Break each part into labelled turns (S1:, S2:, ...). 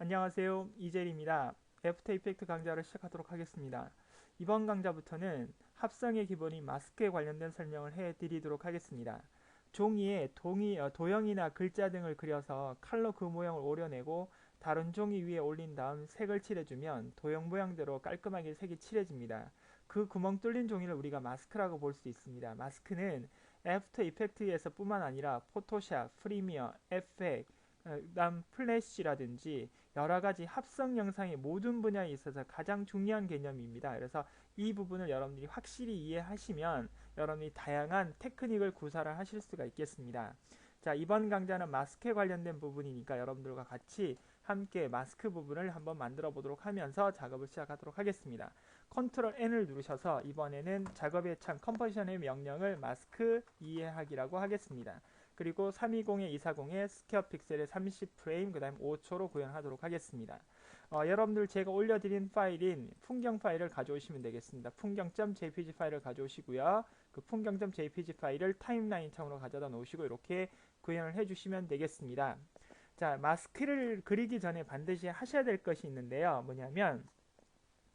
S1: 안녕하세요. 이젤입니다. 애프터 이펙트 강좌를 시작하도록 하겠습니다. 이번 강좌부터는 합성의 기본인 마스크에 관련된 설명을 해드리도록 하겠습니다. 종이에 도형이나 글자 등을 그려서 칼로 그 모양을 오려내고 다른 종이 위에 올린 다음 색을 칠해주면 도형 모양대로 깔끔하게 색이 칠해집니다. 그 구멍 뚫린 종이를 우리가 마스크라고 볼 수 있습니다. 마스크는 애프터 이펙트에서 뿐만 아니라 포토샵, 프리미어, 에펙, 그다음 플래시라든지 여러 가지 합성 영상의 모든 분야에 있어서 가장 중요한 개념입니다. 그래서 이 부분을 여러분들이 확실히 이해하시면 여러분이 다양한 테크닉을 구사를 하실 수가 있겠습니다. 자, 이번 강좌는 마스크에 관련된 부분이니까 여러분들과 같이 함께 마스크 부분을 한번 만들어 보도록 하면서 작업을 시작하도록 하겠습니다. 컨트롤 N을 누르셔서 이번에는 작업의 창 컴포지션의 명령을 마스크 이해하기라고 하겠습니다. 그리고 320에 240에 스퀘어 픽셀에 30프레임 그 다음 5초로 구현하도록 하겠습니다. 여러분들 제가 올려드린 파일인 풍경 파일을 가져오시면 되겠습니다. 풍경.jpg 파일을 가져오시고요. 그 풍경.jpg 파일을 타임라인 창으로 가져다 놓으시고 이렇게 구현을 해주시면 되겠습니다. 자, 마스크를 그리기 전에 반드시 하셔야 될 것이 있는데요. 뭐냐면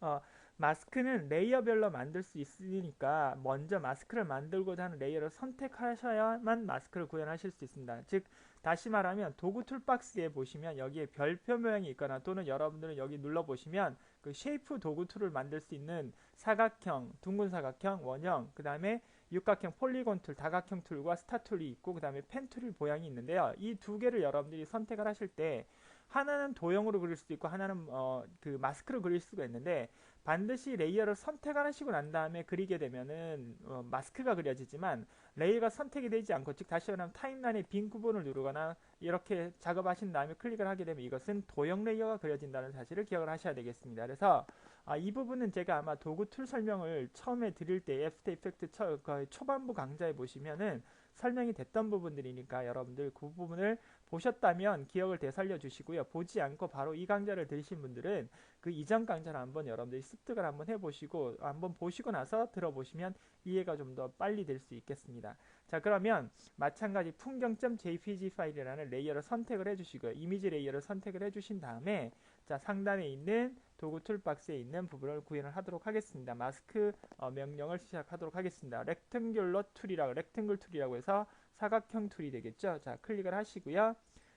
S1: 어, 마스크는 레이어별로 만들 수 있으니까 먼저 마스크를 만들고자 하는 레이어를 선택하셔야만 마스크를 구현하실 수 있습니다. 즉 다시 말하면 도구 툴박스에 보시면 여기에 별표 모양이 있거나 또는 여러분들은 여기 눌러보시면 그 쉐이프 도구 툴을 만들 수 있는 사각형, 둥근 사각형, 원형, 그 다음에 육각형 폴리곤 툴, 다각형 툴과 스타 툴이 있고 그 다음에 펜 툴 모양이 있는데요. 이 두 개를 여러분들이 선택을 하실 때 하나는 도형으로 그릴 수도 있고 하나는 그 마스크로 그릴 수가 있는데 반드시 레이어를 선택하시고 난 다음에 그리게 되면은 마스크가 그려지지만 레이어가 선택이 되지 않고 즉 다시 말하면 타임라인의 빈 구분을 누르거나 이렇게 작업하신 다음에 클릭을 하게 되면 이것은 도형 레이어가 그려진다는 사실을 기억을 하셔야 되겠습니다. 그래서 이 부분은 제가 아마 도구 툴 설명을 처음에 드릴 때 애프터 이펙트 초반부 강좌에 보시면은 설명이 됐던 부분들이니까 여러분들 그 부분을 보셨다면 기억을 되살려 주시고요. 보지 않고 바로 이 강좌를 들으신 분들은 그 이전 강좌를 한번 여러분들이 습득을 한번 해보시고 한번 보시고 나서 들어보시면 이해가 좀 더 빨리 될 수 있겠습니다. 자, 그러면 마찬가지 풍경.jpg 파일이라는 레이어를 선택을 해주시고요. 이미지 레이어를 선택을 해주신 다음에 자, 상단에 있는 도구 툴박스에 있는 부분을 구현을 하도록 하겠습니다. 마스크 명령을 시작하도록 하겠습니다. 렉탱귤러 툴이라고 렉탱글 툴이라고 해서 사각형 툴이 되겠죠. 자, 클릭을 하시고요.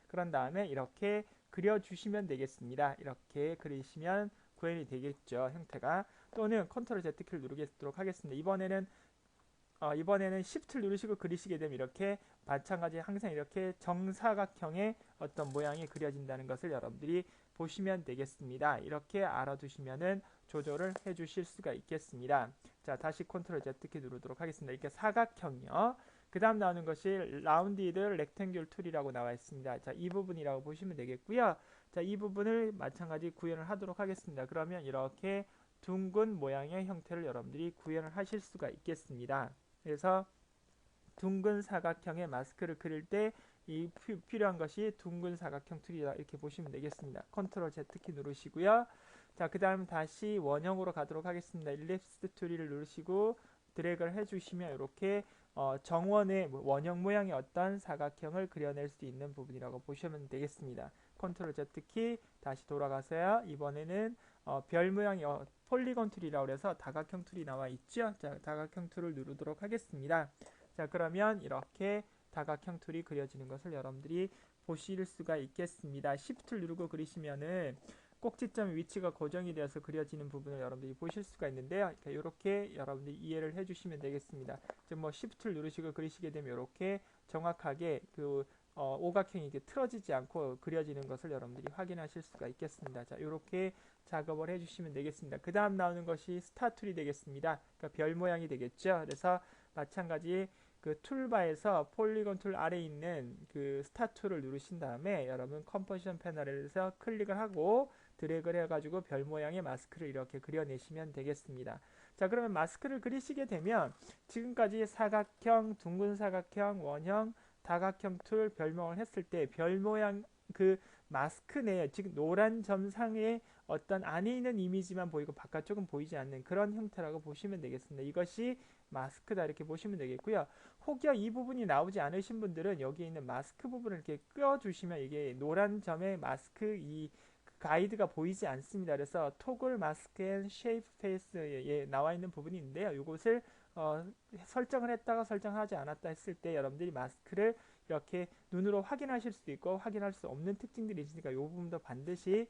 S1: 그런 다음에 이렇게 그려주시면 되겠습니다. 이렇게 그리시면 구현이 되겠죠. 형태가. 또는 컨트롤 Z키를 누르도록 하겠습니다. 이번에는 Shift를 누르시고 그리시게 되면 이렇게 마찬가지 항상 이렇게 정사각형의 어떤 모양이 그려진다는 것을 여러분들이 보시면 되겠습니다. 이렇게 알아두시면은 조절을 해 주실 수가 있겠습니다. 자, 다시 컨트롤 Z키 누르도록 하겠습니다. 이렇게 사각형이요. 그 다음 나오는 것이 라운디드 렉탱귤 툴이라고 나와 있습니다. 자, 이 부분이라고 보시면 되겠고요. 자, 이 부분을 마찬가지 구현을 하도록 하겠습니다. 그러면 이렇게 둥근 모양의 형태를 여러분들이 구현을 하실 수가 있겠습니다. 그래서 둥근 사각형의 마스크를 그릴 때 이 필요한 것이 둥근 사각형 툴이다 이렇게 보시면 되겠습니다. 컨트롤 Z키 누르시고요. 자, 그 다음 다시 원형으로 가도록 하겠습니다. 일립스 툴을 누르시고 드래그를 해주시면 이렇게 정원의 원형 모양의 어떤 사각형을 그려낼 수 있는 부분이라고 보시면 되겠습니다. 컨트롤 Z키 다시 돌아가서요. 이번에는 별 모양의 폴리곤 툴이라고 해서 다각형 툴이 나와 있죠. 자, 다각형 툴을 누르도록 하겠습니다. 자, 그러면 이렇게 다각형 툴이 그려지는 것을 여러분들이 보실 수가 있겠습니다. Shift를 누르고 그리시면은 꼭지점 위치가 고정이 되어서 그려지는 부분을 여러분들이 보실 수가 있는데요. 이렇게 여러분들이 이해를 해주시면 되겠습니다. 즉 뭐 Shift를 누르시고 그리시게 되면 이렇게 정확하게 그 오각형이 이렇게 틀어지지 않고 그려지는 것을 여러분들이 확인하실 수가 있겠습니다. 자, 이렇게 작업을 해주시면 되겠습니다. 그 다음 나오는 것이 스타 툴이 되겠습니다. 그러니까 별 모양이 되겠죠. 그래서 마찬가지 그 툴바에서 폴리곤 툴 아래에 있는 그 스타 툴을 누르신 다음에 여러분 컴포지션 패널에서 클릭을 하고 드래그를 해가지고 별 모양의 마스크를 이렇게 그려내시면 되겠습니다. 자, 그러면 마스크를 그리시게 되면 지금까지 사각형, 둥근 사각형, 원형, 다각형 툴 별명을 했을 때 별 모양 그 마스크 내에 즉 노란 점상에 어떤 안에 있는 이미지만 보이고 바깥쪽은 보이지 않는 그런 형태라고 보시면 되겠습니다. 이것이 마스크다 이렇게 보시면 되겠고요. 혹여 이 부분이 나오지 않으신 분들은 여기 있는 마스크 부분을 이렇게 껴주시면 이게 노란 점의 마스크 이 가이드가 보이지 않습니다. 그래서 토글 마스크 앤 쉐이프 페이스에 나와 있는 부분이 있는데요. 이것을 설정을 했다가 설정하지 않았다 했을 때 여러분들이 마스크를 이렇게 눈으로 확인하실 수도 있고 확인할 수 없는 특징들이 있으니까 이 부분도 반드시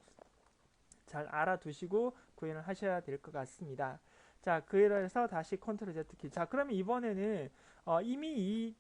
S1: 잘 알아두시고 구현을 하셔야 될 것 같습니다. 자, 그래서 다시 컨트롤 Z 키. 자, 그러면 이번에는 이미 이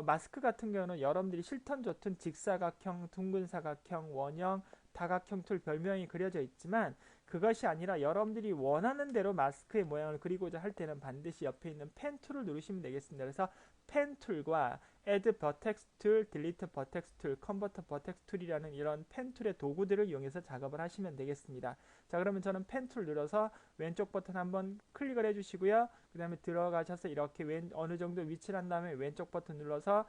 S1: 마스크 같은 경우는 여러분들이 싫든 좋든 직사각형, 둥근 사각형, 원형, 다각형 툴 별명이 그려져 있지만 그것이 아니라 여러분들이 원하는 대로 마스크의 모양을 그리고자 할 때는 반드시 옆에 있는 펜 툴을 누르시면 되겠습니다. 그래서 펜 툴과 Add Vertex Tool, Delete Vertex Tool, Convert Vertex Tool이라는 이런 펜 툴의 도구들을 이용해서 작업을 하시면 되겠습니다. 자, 그러면 저는 펜 툴 눌러서 왼쪽 버튼 한번 클릭을 해주시고요. 그 다음에 들어가셔서 이렇게 어느 정도 위치를 한 다음에 왼쪽 버튼 눌러서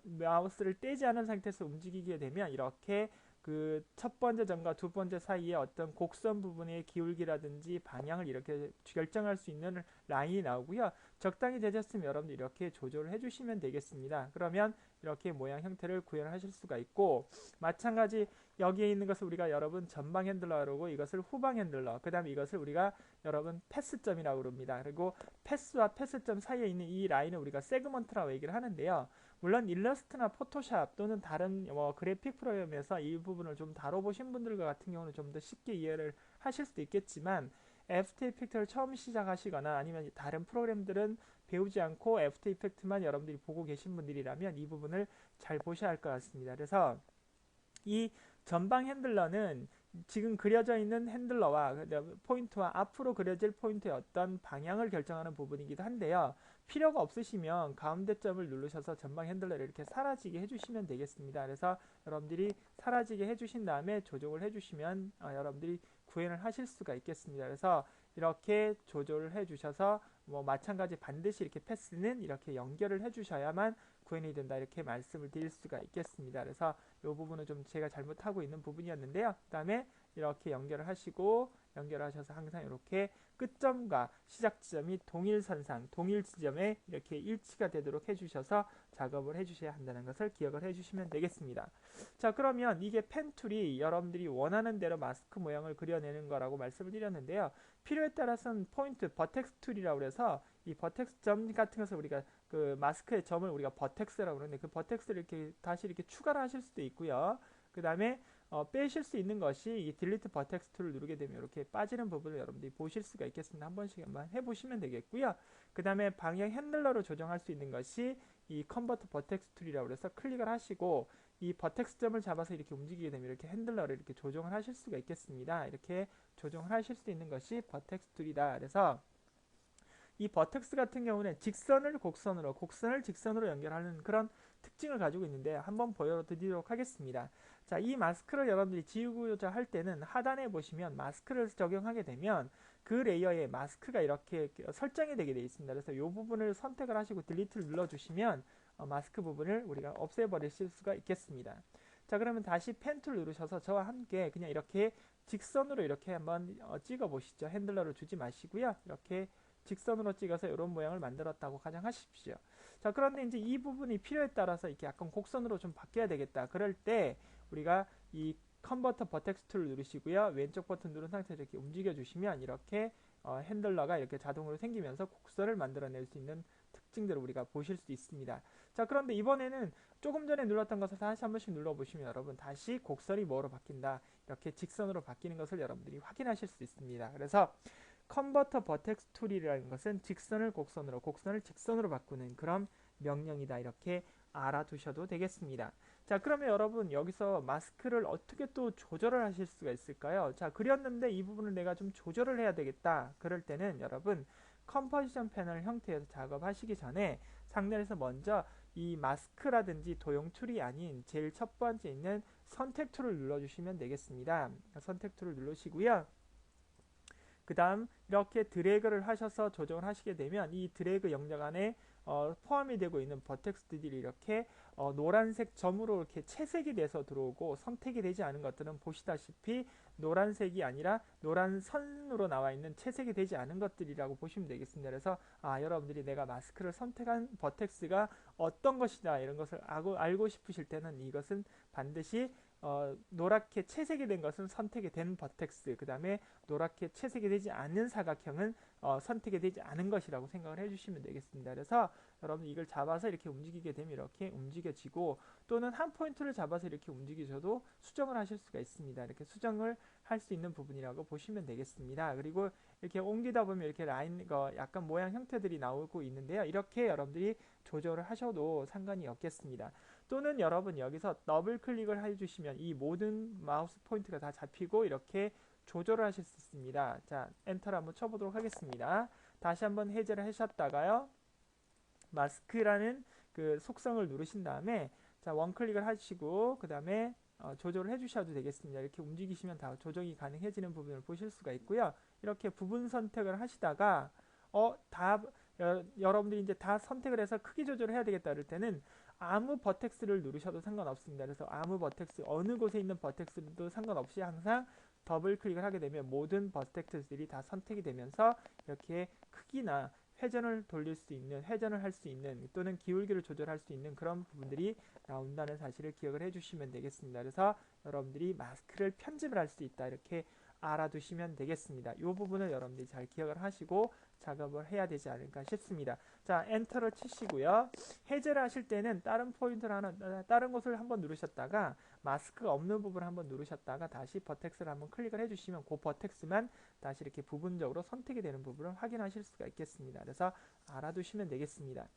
S1: 마우스를 떼지 않은 상태에서 움직이게 되면 이렇게 그 첫 번째 점과 두 번째 사이에 어떤 곡선 부분의 기울기라든지 방향을 이렇게 결정할 수 있는 라인이 나오고요. 적당히 되셨으면 여러분들 이렇게 조절을 해주시면 되겠습니다. 그러면 이렇게 모양 형태를 구현하실 수가 있고 마찬가지 여기에 있는 것을 우리가 여러분 전방 핸들러라고 이것을 후방 핸들러 그 다음에 이것을 우리가 여러분 패스점이라고 그럽니다. 그리고 패스와 패스점 사이에 있는 이 라인을 우리가 세그먼트라고 얘기를 하는데요. 물론 일러스트나 포토샵 또는 다른 그래픽 프로그램에서 이 부분을 좀 다뤄보신 분들 같은 경우는 좀 더 쉽게 이해를 하실 수도 있겠지만 애프터 이펙트를 처음 시작하시거나 아니면 다른 프로그램들은 배우지 않고 애프터 이펙트만 여러분들이 보고 계신 분들이라면 이 부분을 잘 보셔야 할 것 같습니다. 그래서 이 전방 핸들러는 지금 그려져 있는 핸들러와 포인트와 앞으로 그려질 포인트의 어떤 방향을 결정하는 부분이기도 한데요. 필요가 없으시면 가운데 점을 누르셔서 전방 핸들러를 이렇게 사라지게 해주시면 되겠습니다. 그래서 여러분들이 사라지게 해주신 다음에 조정을 해주시면 여러분들이 구현을 하실 수가 있겠습니다. 그래서 이렇게 조절을 해주셔서 마찬가지 반드시 이렇게 패스는 이렇게 연결을 해주셔야만 구현이 된다 이렇게 말씀을 드릴 수가 있겠습니다. 그래서 이 부분은 좀 제가 잘못하고 있는 부분이었는데요. 그 다음에 이렇게 연결을 하시고 연결하셔서 항상 이렇게 끝점과 시작 지점이 동일선상, 동일 지점에 이렇게 일치가 되도록 해주셔서 작업을 해주셔야 한다는 것을 기억을 해주시면 되겠습니다. 자, 그러면 이게 펜 툴이 여러분들이 원하는 대로 마스크 모양을 그려내는 거라고 말씀을 드렸는데요. 필요에 따라서는 포인트, 버텍스 툴이라고 해서 이 버텍스 점 같은 것을 우리가 그 마스크의 점을 우리가 버텍스라고 그러는데 그 버텍스를 이렇게 다시 이렇게 추가를 하실 수도 있고요. 그 다음에 빼실 수 있는 것이 이 딜리트 버텍스 툴을 누르게 되면 이렇게 빠지는 부분을 여러분들이 보실 수가 있겠습니다. 한 번씩 한번 해보시면 되겠고요. 그 다음에 방향 핸들러로 조정할 수 있는 것이 이 컨버트 버텍스 툴이라고 해서 클릭을 하시고 이 버텍스 점을 잡아서 이렇게 움직이게 되면 이렇게 핸들러를 이렇게 조정을 하실 수가 있겠습니다. 이렇게 조정을 하실 수 있는 것이 버텍스 툴이다. 그래서 이 버텍스 같은 경우는 직선을 곡선으로, 곡선을 직선으로 연결하는 그런 특징을 가지고 있는데 한번 보여드리도록 하겠습니다. 자, 이 마스크를 여러분들이 지우고자 할 때는 하단에 보시면 마스크를 적용하게 되면 그 레이어에 마스크가 이렇게 설정이 되게 되어 있습니다. 그래서 이 부분을 선택을 하시고 딜리트를 눌러주시면 마스크 부분을 우리가 없애버리실 수가 있겠습니다. 자, 그러면 다시 펜 툴 누르셔서 저와 함께 그냥 이렇게 직선으로 이렇게 한번 찍어 보시죠. 핸들러를 주지 마시고요. 이렇게 직선으로 찍어서 이런 모양을 만들었다고 가정하십시오. 자, 그런데 이제 이 부분이 필요에 따라서 이렇게 약간 곡선으로 좀 바뀌어야 되겠다. 그럴 때 우리가 이 컨버터 버텍스 툴을 누르시고요. 왼쪽 버튼 누른 상태에서 이렇게 움직여 주시면 이렇게 핸들러가 이렇게 자동으로 생기면서 곡선을 만들어낼 수 있는 특징들을 우리가 보실 수 있습니다. 자, 그런데 이번에는 조금 전에 눌렀던 것을 다시 한 번씩 눌러보시면 여러분 다시 곡선이 뭐로 바뀐다. 이렇게 직선으로 바뀌는 것을 여러분들이 확인하실 수 있습니다. 그래서 컨버터 버텍스 툴이라는 것은 직선을 곡선으로, 곡선을 직선으로 바꾸는 그런 명령이다. 이렇게 알아두셔도 되겠습니다. 자, 그러면 여러분 여기서 마스크를 어떻게 또 조절을 하실 수가 있을까요? 자, 그렸는데 이 부분을 내가 좀 조절을 해야 되겠다. 그럴 때는 여러분 컴포지션 패널 형태에서 작업하시기 전에 상단에서 먼저 이 마스크라든지 도형 툴이 아닌 제일 첫 번째 있는 선택 툴을 눌러주시면 되겠습니다. 선택 툴을 누르시고요. 그 다음 이렇게 드래그를 하셔서 조정을 하시게 되면 이 드래그 영역 안에 포함이 되고 있는 버텍스들이 이렇게 노란색 점으로 이렇게 채색이 돼서 들어오고 선택이 되지 않은 것들은 보시다시피 노란색이 아니라 노란 선으로 나와 있는 채색이 되지 않은 것들이라고 보시면 되겠습니다. 그래서 여러분들이 내가 마스크를 선택한 버텍스가 어떤 것이다 이런 것을 알고 싶으실 때는 이것은 반드시 노랗게 채색이 된 것은 선택이 된 버텍스, 그 다음에 노랗게 채색이 되지 않는 사각형은 선택이 되지 않은 것이라고 생각을 해주시면 되겠습니다. 그래서 여러분 이걸 잡아서 이렇게 움직이게 되면 이렇게 움직여지고, 또는 한 포인트를 잡아서 이렇게 움직이셔도 수정을 하실 수가 있습니다. 이렇게 수정을 할 수 있는 부분이라고 보시면 되겠습니다. 그리고 이렇게 옮기다 보면 이렇게 라인, 약간 모양 형태들이 나오고 있는데요. 이렇게 여러분들이 조절을 하셔도 상관이 없겠습니다. 또는 여러분 여기서 더블 클릭을 해주시면 이 모든 마우스 포인트가 다 잡히고 이렇게 조절을 하실 수 있습니다. 자, 엔터를 한번 쳐보도록 하겠습니다. 다시 한번 해제를 하셨다가요, 마스크라는 그 속성을 누르신 다음에 자, 원클릭을 하시고 그 다음에 조절을 해주셔도 되겠습니다. 이렇게 움직이시면 다 조정이 가능해지는 부분을 보실 수가 있고요. 이렇게 부분 선택을 하시다가 여러분들이 이제 다 선택을 해서 크기 조절을 해야 되겠다 그럴 때는 아무 버텍스를 누르셔도 상관없습니다. 그래서 아무 버텍스, 어느 곳에 있는 버텍스도 상관없이 항상 더블 클릭을 하게 되면 모든 버텍스들이 다 선택이 되면서 이렇게 크기나 회전을 돌릴 수 있는, 회전을 할 수 있는, 또는 기울기를 조절할 수 있는 그런 부분들이 나온다는 사실을 기억을 해주시면 되겠습니다. 그래서 여러분들이 마스크를 편집을 할 수 있다, 이렇게 알아두시면 되겠습니다. 이 부분을 여러분들이 잘 기억을 하시고 작업을 해야 되지 않을까 싶습니다. 자, 엔터를 치시고요. 해제를 하실 때는 다른 포인트를 다른 곳을 한번 누르셨다가 마스크가 없는 부분을 한번 누르셨다가 다시 버텍스를 한번 클릭을 해주시면 그 버텍스만 다시 이렇게 부분적으로 선택이 되는 부분을 확인하실 수가 있겠습니다. 그래서 알아두시면 되겠습니다.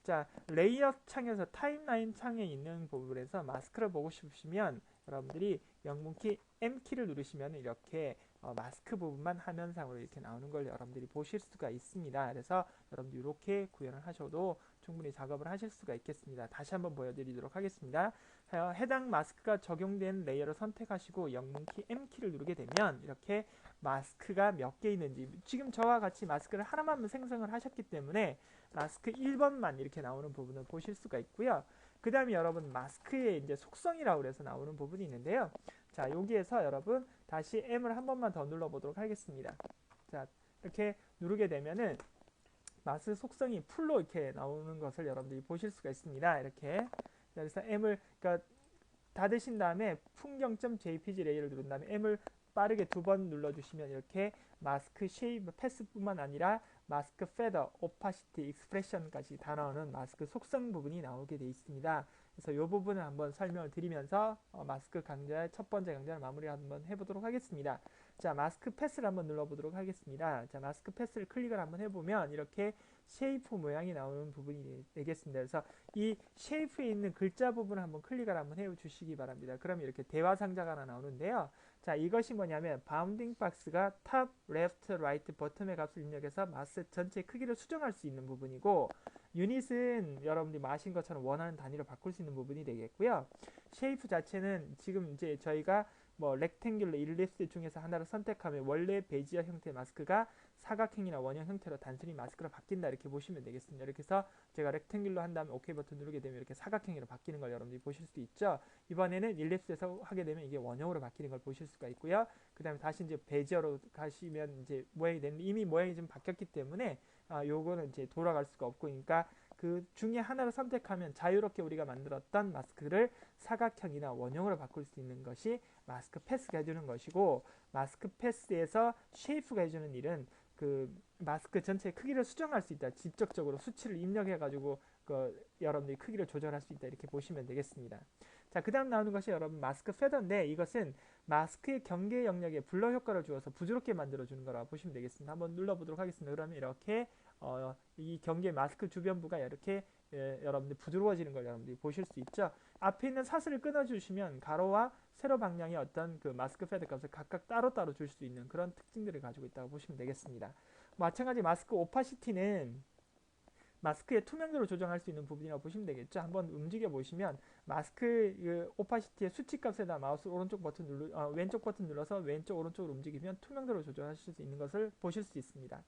S1: 자, 레이어 창에서 타임라인 창에 있는 부분에서 마스크를 보고 싶으시면 여러분들이 영문키 M키를 누르시면 이렇게 마스크 부분만 화면상으로 이렇게 나오는 걸 여러분들이 보실 수가 있습니다. 그래서 여러분들이 이렇게 구현을 하셔도 충분히 작업을 하실 수가 있겠습니다. 다시 한번 보여드리도록 하겠습니다. 해당 마스크가 적용된 레이어를 선택하시고 영문키 M키를 누르게 되면 이렇게 마스크가 몇 개 있는지, 지금 저와 같이 마스크를 하나만 생성을 하셨기 때문에 마스크 1번만 이렇게 나오는 부분을 보실 수가 있고요. 그 다음에 여러분 마스크의 이제 속성이라고 해서 나오는 부분이 있는데요. 자, 여기에서 여러분 다시 M을 한 번만 더 눌러보도록 하겠습니다. 자, 이렇게 누르게 되면은 마스크 속성이 풀로 이렇게 나오는 것을 여러분들이 보실 수가 있습니다. 이렇게. 그래서 M을, 그러니까 닫으신 다음에 풍경.jpg 레이어를 누른 다음에 M을 빠르게 2번 눌러주시면 이렇게 마스크 쉐이브 패스뿐만 아니라 마스크 페더, 오파시티, 익스프레션까지 다 나오는 마스크 속성 부분이 나오게 되어 있습니다. 그래서 이 부분을 한번 설명을 드리면서 마스크 강좌의 첫 번째 강좌를 마무리 한번 해보도록 하겠습니다. 자, 마스크 패스를 한번 눌러보도록 하겠습니다. 자, 마스크 패스를 클릭을 한번 해보면 이렇게 쉐이프 모양이 나오는 부분이 되겠습니다. 그래서 이 쉐이프에 있는 글자 부분을 한번 클릭을 한번 해주시기 바랍니다. 그러면 이렇게 대화 상자가 하나 나오는데요. 자, 이것이 뭐냐면 바운딩 박스가 탑, 레프트, 라이트, 버튼의 값을 입력해서 마스 전체 크기를 수정할 수 있는 부분이고, 유닛은 여러분들이 마신 것처럼 원하는 단위로 바꿀 수 있는 부분이 되겠고요. 쉐이프 자체는 지금 이제 저희가 뭐 렉탱귤러, 일립스 중에서 하나를 선택하면 원래 베지어 형태의 마스크가 사각형이나 원형 형태로 단순히 마스크로 바뀐다, 이렇게 보시면 되겠습니다. 이렇게 해서 제가 렉탱귤러 한 다음에 OK 버튼 누르게 되면 이렇게 사각형으로 바뀌는 걸 여러분들이 보실 수 있죠. 이번에는 일립스에서 하게 되면 이게 원형으로 바뀌는 걸 보실 수가 있고요. 그 다음에 다시 이제 베지어로 가시면 이제 모양이 되는, 이미 모양이 좀 바뀌었기 때문에 요거는 이제 돌아갈 수가 없고, 그러니까 그 중에 하나를 선택하면 자유롭게 우리가 만들었던 마스크를 사각형이나 원형으로 바꿀 수 있는 것이 마스크 패스가 해주는 것이고, 마스크 패스에서 쉐이프가 해주는 일은 그 마스크 전체의 크기를 수정할 수 있다, 직접적으로 수치를 입력해 가지고 여러분들이 크기를 조절할 수 있다, 이렇게 보시면 되겠습니다. 자, 그 다음 나오는 것이 여러분 마스크 페더인데, 이것은 마스크의 경계 영역에 블러 효과를 주어서 부드럽게 만들어주는 거라고 보시면 되겠습니다. 한번 눌러보도록 하겠습니다. 그러면 이렇게 이 경계 마스크 주변부가 이렇게 여러분들 부드러워지는 걸 여러분들이 보실 수 있죠. 앞에 있는 사슬을 끊어주시면 가로와 세로 방향의 어떤 그 마스크 페더 값을 각각 따로따로 줄 수 있는 그런 특징들을 가지고 있다고 보시면 되겠습니다. 마찬가지 마스크 오파시티는 마스크의 투명도를 조정할 수 있는 부분이라고 보시면 되겠죠. 한번 움직여 보시면 마스크 그 오파시티의 수치값에다 마우스 오른쪽 버튼 왼쪽 버튼 눌러서 왼쪽 오른쪽으로 움직이면 투명도를 조절하실 수 있는 것을 보실 수 있습니다.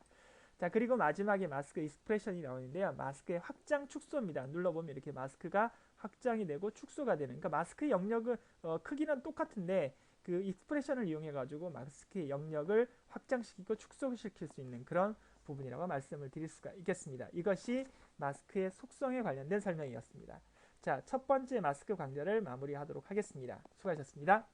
S1: 자, 그리고 마지막에 마스크 익스프레션이 나오는데요. 마스크의 확장 축소입니다. 눌러보면 이렇게 마스크가 확장이 되고 축소가 되는, 그러니까 마스크 영역은 크기는 똑같은데 그 익스프레션을 이용해 가지고 마스크의 영역을 확장시키고 축소시킬 수 있는 그런 부분이라고 말씀을 드릴 수가 있겠습니다. 이것이 마스크의 속성에 관련된 설명이었습니다. 자, 자, 첫 번째 마스크 강좌를 마무리하도록 하겠습니다. 수고하셨습니다.